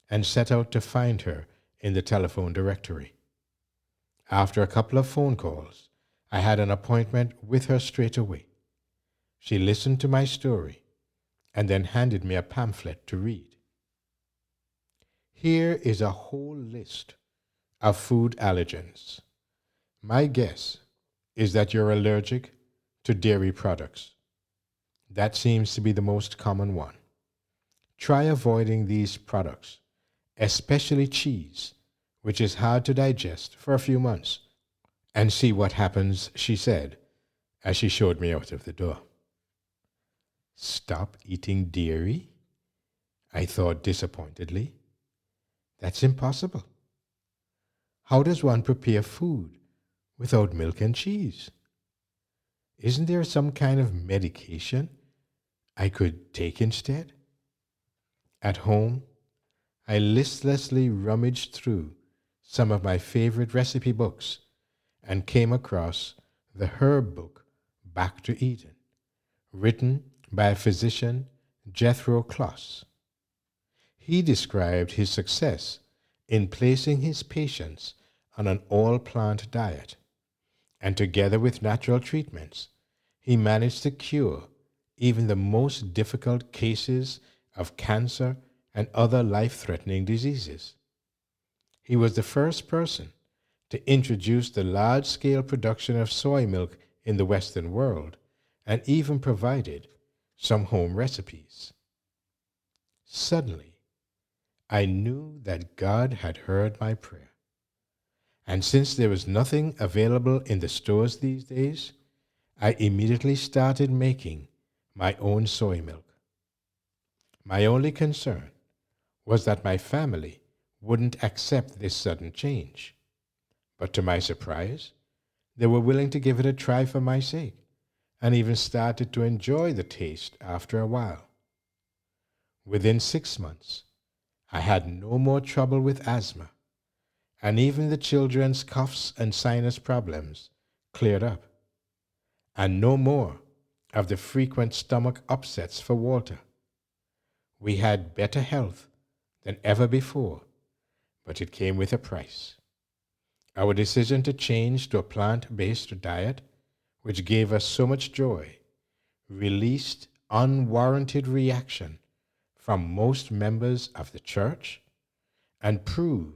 and set out to find her in the telephone directory. After a couple of phone calls, I had an appointment with her straight away. She listened to my story and then handed me a pamphlet to read. Here is a whole list of food allergens. My guess is that you're allergic to dairy products. That seems to be the most common one. Try avoiding these products, especially cheese, which is hard to digest, for a few months, and see what happens, she said, as she showed me out of the door. Stop eating dairy? I thought disappointedly. That's impossible. How does one prepare food without milk and cheese? Isn't there some kind of medication I could take instead? At home, I listlessly rummaged through some of my favorite recipe books and came across the herb book Back to Eden, written by a physician, Jethro Kloss. He described his success in placing his patients on an all-plant diet, and together with natural treatments, he managed to cure even the most difficult cases of cancer and other life-threatening diseases. He was the first person to introduce the large-scale production of soy milk in the Western world and even provided some home recipes. Suddenly, I knew that God had heard my prayer. And since there was nothing available in the stores these days, I immediately started making my own soy milk. My only concern was that my family wouldn't accept this sudden change. But to my surprise, they were willing to give it a try for my sake, and even started to enjoy the taste after a while. Within 6 months, I had no more trouble with asthma, and even the children's coughs and sinus problems cleared up, and no more of the frequent stomach upsets for Walter. We had better health than ever before, but it came with a price. Our decision to change to a plant-based diet, which gave us so much joy, released unwarranted reaction from most members of the church and proved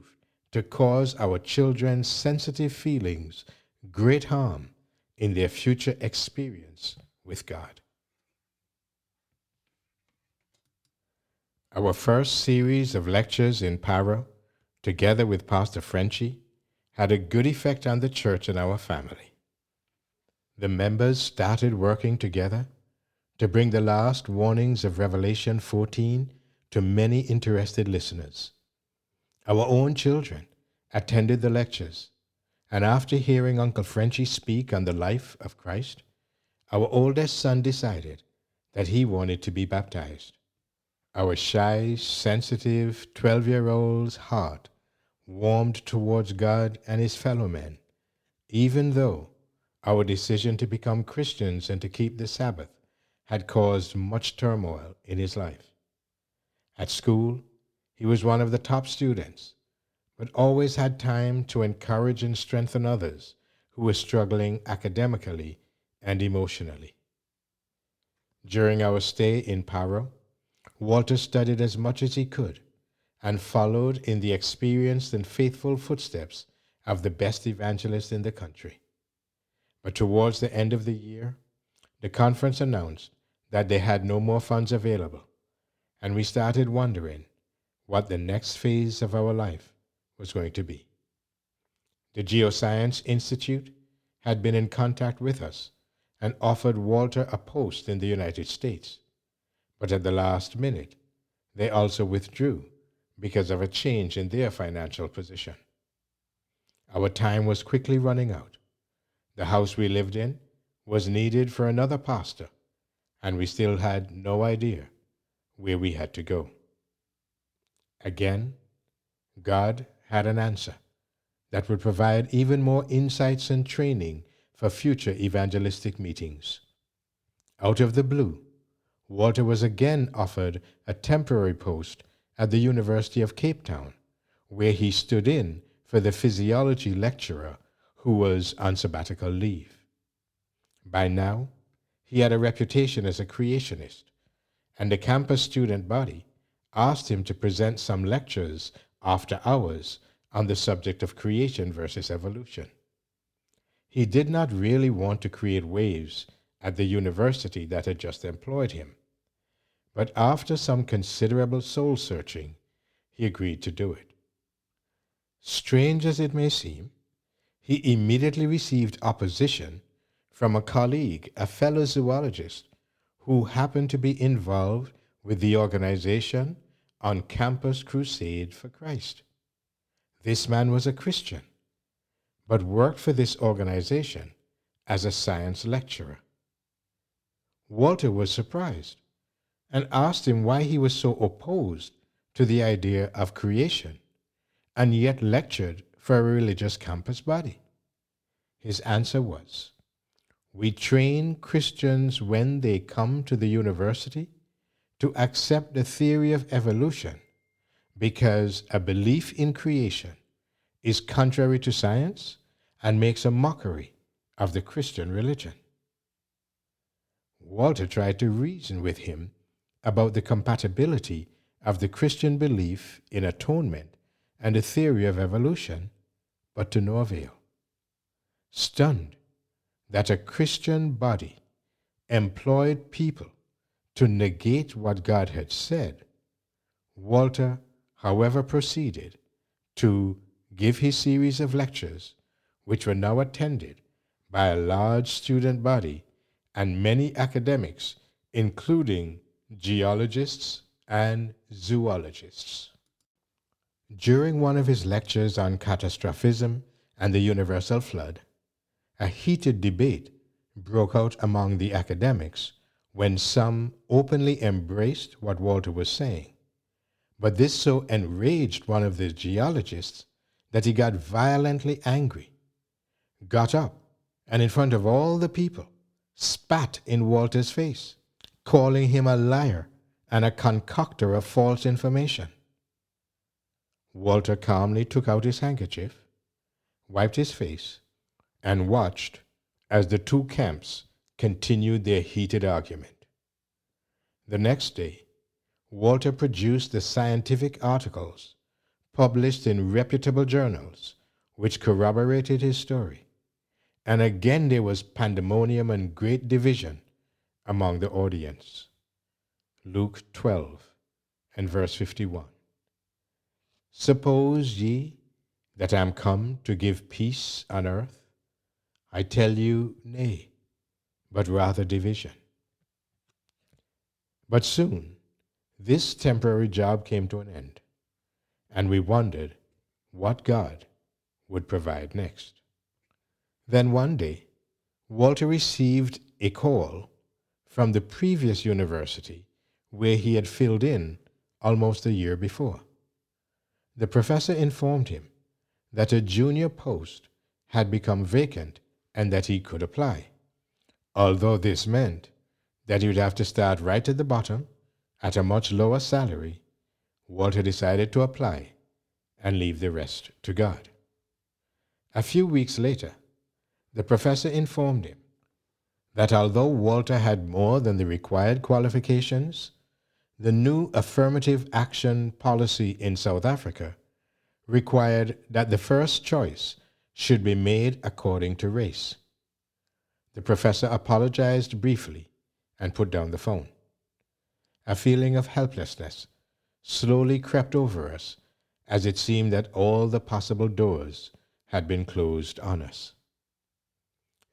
to cause our children's sensitive feelings great harm in their future experience with God. Our first series of lectures in Paro, together with Pastor Frenchy, had a good effect on the church and our family. The members started working together to bring the last warnings of Revelation 14 to many interested listeners. Our own children attended the lectures, and after hearing Uncle Frenchy speak on the life of Christ, our oldest son decided that he wanted to be baptized. Our shy, sensitive 12-year-old's heart warmed towards God and his fellow men, even though our decision to become Christians and to keep the Sabbath had caused much turmoil in his life. At school, he was one of the top students, but always had time to encourage and strengthen others who were struggling academically and emotionally. During our stay in Paro, Walter studied as much as he could and followed in the experienced and faithful footsteps of the best evangelist in the country. But towards the end of the year, the conference announced that they had no more funds available, and we started wondering what the next phase of our life was going to be. The Geoscience Institute had been in contact with us and offered Walter a post in the United States, but at the last minute, they also withdrew because of a change in their financial position. Our time was quickly running out. The house we lived in was needed for another pastor, and we still had no idea where we had to go. Again, God had an answer that would provide even more insights and training for future evangelistic meetings. Out of the blue, Walter was again offered a temporary post at the University of Cape Town, where he stood in for the physiology lecturer who was on sabbatical leave. By now, he had a reputation as a creationist, and the campus student body asked him to present some lectures after hours on the subject of creation versus evolution. He did not really want to create waves at the university that had just employed him, but after some considerable soul-searching, he agreed to do it. Strange as it may seem, he immediately received opposition from a colleague, a fellow zoologist, who happened to be involved with the organization On Campus Crusade for Christ. This man was a Christian, but worked for this organization as a science lecturer. Walter was surprised and asked him why he was so opposed to the idea of creation and yet lectured for a religious campus body. His answer was, "We train Christians when they come to the university to accept the theory of evolution because a belief in creation is contrary to science and makes a mockery of the Christian religion." Walter tried to reason with him about the compatibility of the Christian belief in atonement and the theory of evolution, but to no avail. Stunned that a Christian body employed people to negate what God had said, Walter, however, proceeded to give his series of lectures, which were now attended by a large student body and many academics, including geologists and zoologists. During one of his lectures on catastrophism and the universal flood, a heated debate broke out among the academics when some openly embraced what Walter was saying. But this so enraged one of the geologists that he got violently angry, got up, and in front of all the people, spat in Walter's face, calling him a liar and a concoctor of false information. Walter calmly took out his handkerchief, wiped his face, and watched as the two camps continued their heated argument. The next day, Walter produced the scientific articles published in reputable journals which corroborated his story, and again there was pandemonium and great division among the audience. Luke 12 and verse 51. Suppose ye that I am come to give peace on earth? I tell you, nay, but rather division. But soon this temporary job came to an end, and we wondered what God would provide next. Then one day, Walter received a call from the previous university where he had filled in almost a year before. The professor informed him that a junior post had become vacant and that he could apply, although this meant that he would have to start right at the bottom at a much lower salary. Walter decided to apply and leave the rest to God. A few weeks later, the professor informed him that although Walter had more than the required qualifications, the new affirmative action policy in South Africa required that the first choice should be made according to race. The professor apologized briefly and put down the phone. A feeling of helplessness slowly crept over us as it seemed that all the possible doors had been closed on us.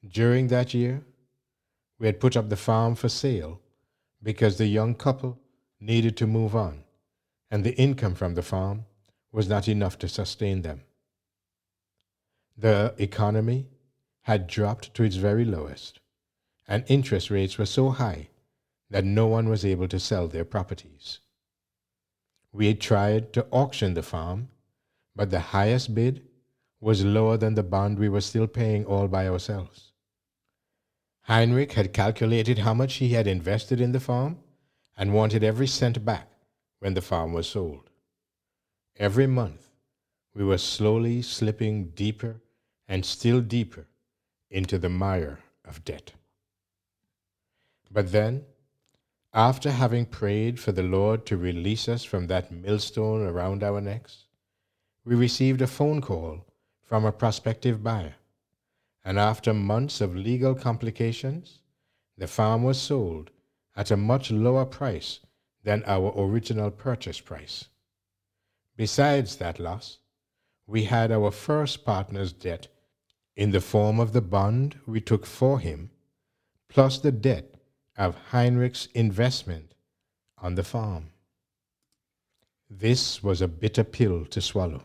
During that year, we had put up the farm for sale because the young couple needed to move on, and the income from the farm was not enough to sustain them. The economy had dropped to its very lowest, and interest rates were so high that no one was able to sell their properties. We had tried to auction the farm, but the highest bid was lower than the bond we were still paying all by ourselves. Heinrich had calculated how much he had invested in the farm and wanted every cent back when the farm was sold. Every month, we were slowly slipping deeper and still deeper into the mire of debt. But then, after having prayed for the Lord to release us from that millstone around our necks, we received a phone call from a prospective buyer, and after months of legal complications, the farm was sold at a much lower price than our original purchase price. Besides that loss, we had our first partner's debt in the form of the bond we took for him, plus the debt of Heinrich's investment on the farm. This was a bitter pill to swallow.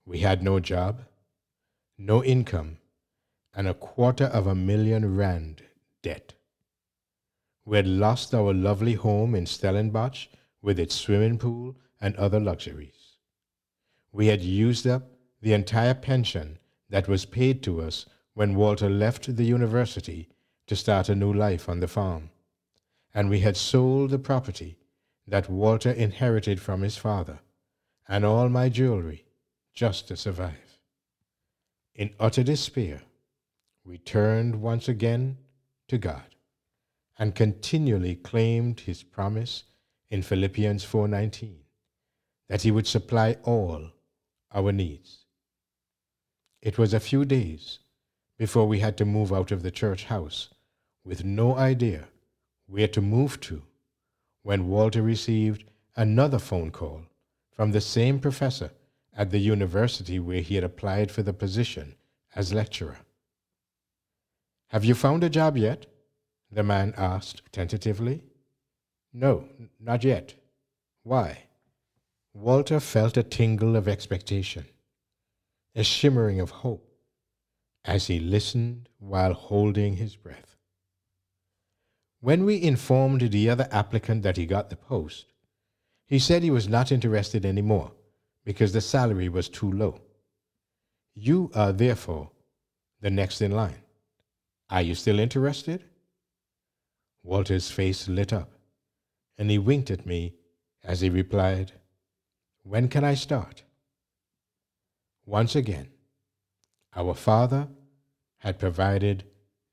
We had no job, no income, and R250,000 debt. We had lost our lovely home in Stellenbosch with its swimming pool and other luxuries. We had used up the entire pension that was paid to us when Walter left the university to start a new life on the farm, and we had sold the property that Walter inherited from his father and all my jewelry just to survive. In utter despair, we turned once again to God and continually claimed his promise in Philippians 4:19 that he would supply all our needs. It was a few days before we had to move out of the church house with no idea where to move to when Walter received another phone call from the same professor at the university where he had applied for the position as lecturer. "Have you found a job yet?" the man asked tentatively. "No, not yet." "Why?" Walter felt a tingle of expectation, a shimmering of hope, as he listened while holding his breath. When we informed the other applicant that he got the post, he said he was not interested anymore because the salary was too low. "You are therefore the next in line. Are you still interested?" Walter's face lit up, and he winked at me as he replied, "When can I start?" Once again, our Father had provided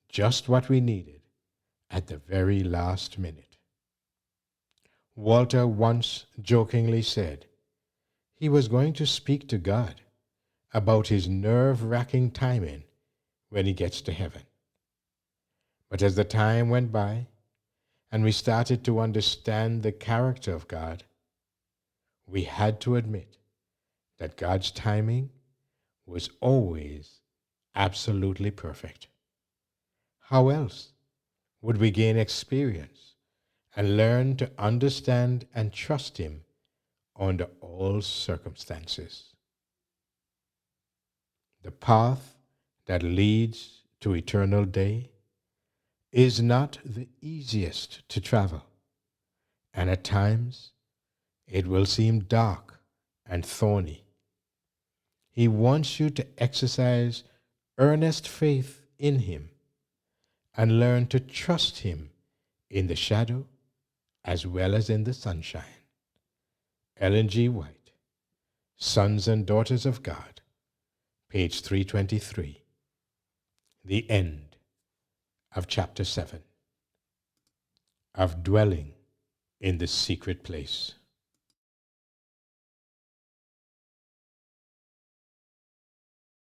just what we needed at the very last minute. Walter once jokingly said he was going to speak to God about his nerve-wracking timing when he gets to heaven. But as the time went by and we started to understand the character of God, we had to admit that God's timing was always absolutely perfect. How else would we gain experience and learn to understand and trust him under all circumstances? The path that leads to eternal day is not the easiest to travel, and at times it will seem dark and thorny. He wants you to exercise earnest faith in him and learn to trust him in the shadow as well as in the sunshine. Ellen G. White, Sons and Daughters of God, page 323. The end of chapter 7 of Dwelling in the Secret Place.